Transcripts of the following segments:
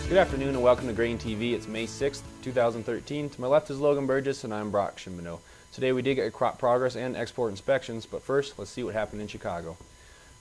Good afternoon and welcome to GrainTV. It's May 6th, 2013. To my left is Logan Burgess and I'm Brock Shimbano. Today we did get crop progress and export inspections, but first let's see what happened in Chicago.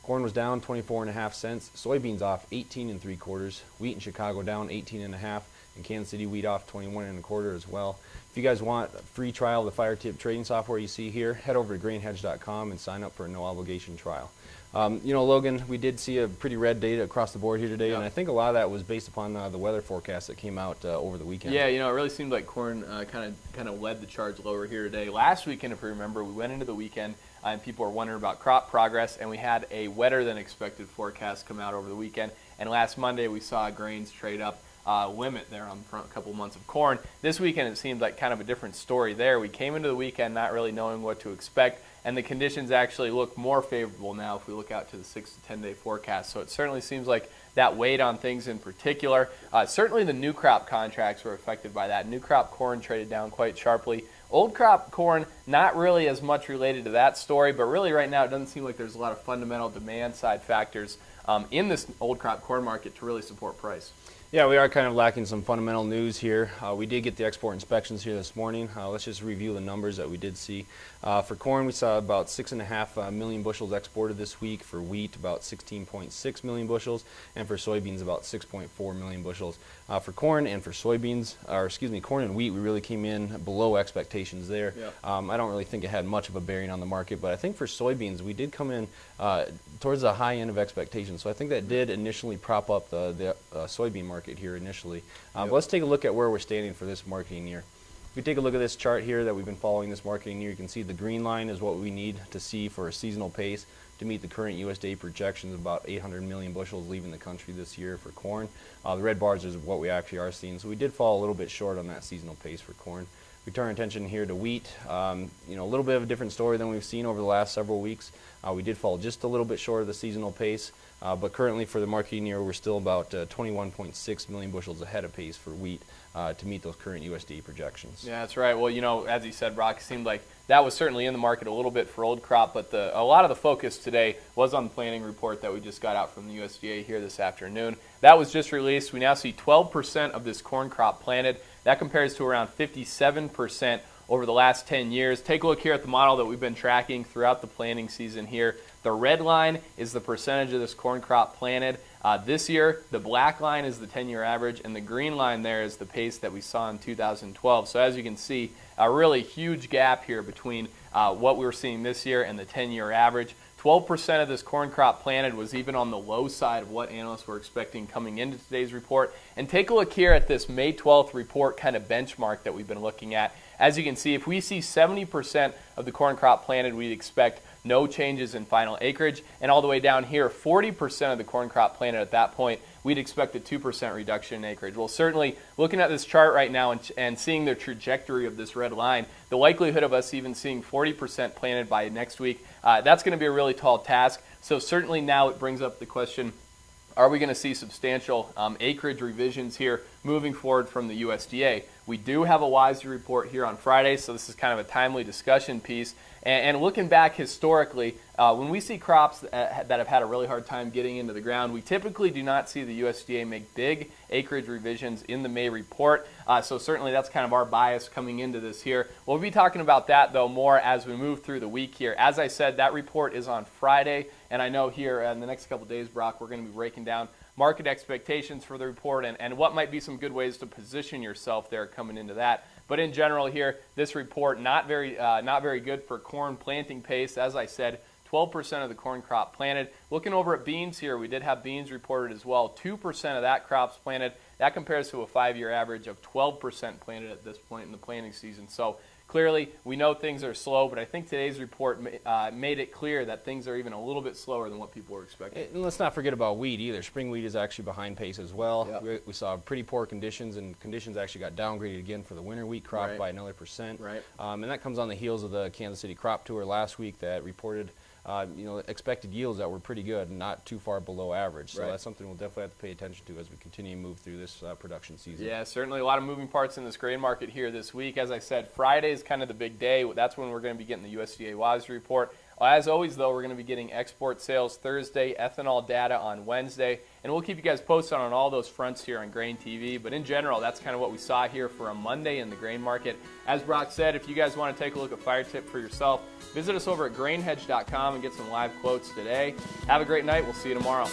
Corn was down 24.5 cents, soybeans off 18 3/4, wheat in Chicago down 18.5, and Kansas City wheat off 21 1/4 as well. If you guys want a free trial of the Fire Tip trading software you see here, head over to grainhedge.com and sign up for a no obligation trial. Logan, we did see a pretty red data across the board here today, and I think a lot of that was based upon the weather forecast that came out over the weekend. Yeah, it really seemed like corn kind of led the charge lower here today. Last weekend, if you remember, we went into the weekend and people were wondering about crop progress, and we had a wetter than expected forecast come out over the weekend. And last Monday, we saw grains trade up limit there on the front couple months of corn. This weekend, it seemed like kind of a different story there. We came into the weekend not really knowing what to expect, and the conditions actually look more favorable now if we look out to the 6 to 10 day forecast. So it certainly seems like that weighed on things in particular. Certainly the new crop contracts were affected by that. New crop corn traded down quite sharply. Old crop corn, not really as much related to that story, but really right now it doesn't seem like there's a lot of fundamental demand side factors in this old crop corn market to really support price. Yeah, we are kind of lacking some fundamental news here. We did get the export inspections here this morning. Let's just review the numbers that we did see. For corn, we saw about 6.5 million bushels exported this week. For wheat, about 16.6 million bushels, and for soybeans, about 6.4 million bushels. For corn and for soybeans, corn and wheat, we really came in below expectations there. Yeah. I don't really think it had much of a bearing on the market, but I think for soybeans, we did come in towards the high end of expectations. So I think that did initially prop up the soybean market here initially. But let's take a look at where we're standing for this marketing year. If we take a look at this chart here that we've been following this marketing year, you can see the green line is what we need to see for a seasonal pace to meet the current USDA projections of about 800 million bushels leaving the country this year for corn. The red bars is what we actually are seeing, so we did fall a little bit short on that seasonal pace for corn. We turn our attention here to wheat. A little bit of a different story than we've seen over the last several weeks. We did fall just a little bit short of the seasonal pace, but currently for the marketing year, we're still about 21.6 million bushels ahead of pace for wheat to meet those current USDA projections. Yeah, that's right. Well, as you said, Brock, it seemed like that was certainly in the market a little bit for old crop, but a lot of the focus today was on the planting report that we just got out from the USDA here this afternoon. That was just released. We now see 12% of this corn crop planted. That compares to around 57% over the last 10 years. Take a look here at the model that we've been tracking throughout the planting season here. The red line is the percentage of this corn crop planted this year. The black line is the 10-year average, and the green line there is the pace that we saw in 2012. So as you can see, a really huge gap here between what we were seeing this year and the 10-year average. 12% of this corn crop planted was even on the low side of what analysts were expecting coming into today's report. And take a look here at this May 12th report kind of benchmark that we've been looking at. As you can see, if we see 70% of the corn crop planted, we'd expect no changes in final acreage. And all the way down here, 40% of the corn crop planted at that point, we'd expect a 2% reduction in acreage. Well, certainly, looking at this chart right now and seeing the trajectory of this red line, the likelihood of us even seeing 40% planted by next week, that's going to be a really tall task. So certainly now it brings up the question, are we going to see substantial acreage revisions here moving forward from the USDA? We do have a WISE report here on Friday, so this is kind of a timely discussion piece. And looking back historically, when we see crops that have had a really hard time getting into the ground, we typically do not see the USDA make big acreage revisions in the May report. So certainly that's kind of our bias coming into this here. We'll be talking about that, though, more as we move through the week here. As I said, that report is on Friday, and I know here in the next couple days, Brock, we're going to be breaking down market expectations for the report and what might be some good ways to position yourself there coming into that. But in general here, this report not very good for corn planting pace. As I said, 12% of the corn crop planted. Looking over at beans here, we did have beans reported as well. 2% of that crop's planted. That compares to a 5-year average of 12% planted at this point in the planting season. So clearly, we know things are slow, but I think today's report made it clear that things are even a little bit slower than what people were expecting. And let's not forget about wheat either. Spring wheat is actually behind pace as well. Yep. We saw pretty poor conditions, and conditions actually got downgraded again for the winter wheat crop by another percent. Right. And that comes on the heels of the Kansas City crop tour last week that reported expected yields that were pretty good, not too far below average. So that's something we'll definitely have to pay attention to as we continue to move through this production season. Yeah, certainly a lot of moving parts in this grain market here this week. As I said, Friday is kind of the big day. That's when we're going to be getting the USDA WASDE report. As always, though, we're going to be getting export sales Thursday, ethanol data on Wednesday, and we'll keep you guys posted on all those fronts here on GrainTV. But in general, that's kind of what we saw here for a Monday in the grain market. As Brock said, if you guys want to take a look at Fire Tip for yourself, visit us over at grainhedge.com and get some live quotes today. Have a great night. We'll see you tomorrow.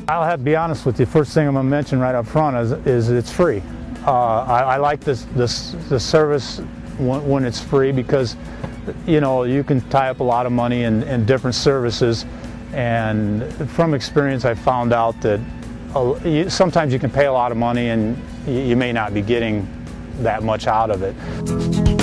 I'll have to be honest with you. First thing I'm going to mention right up front is it's free. I like this service when it's free because, you know, you can tie up a lot of money in different services, and from experience I found out that sometimes you can pay a lot of money and you may not be getting that much out of it.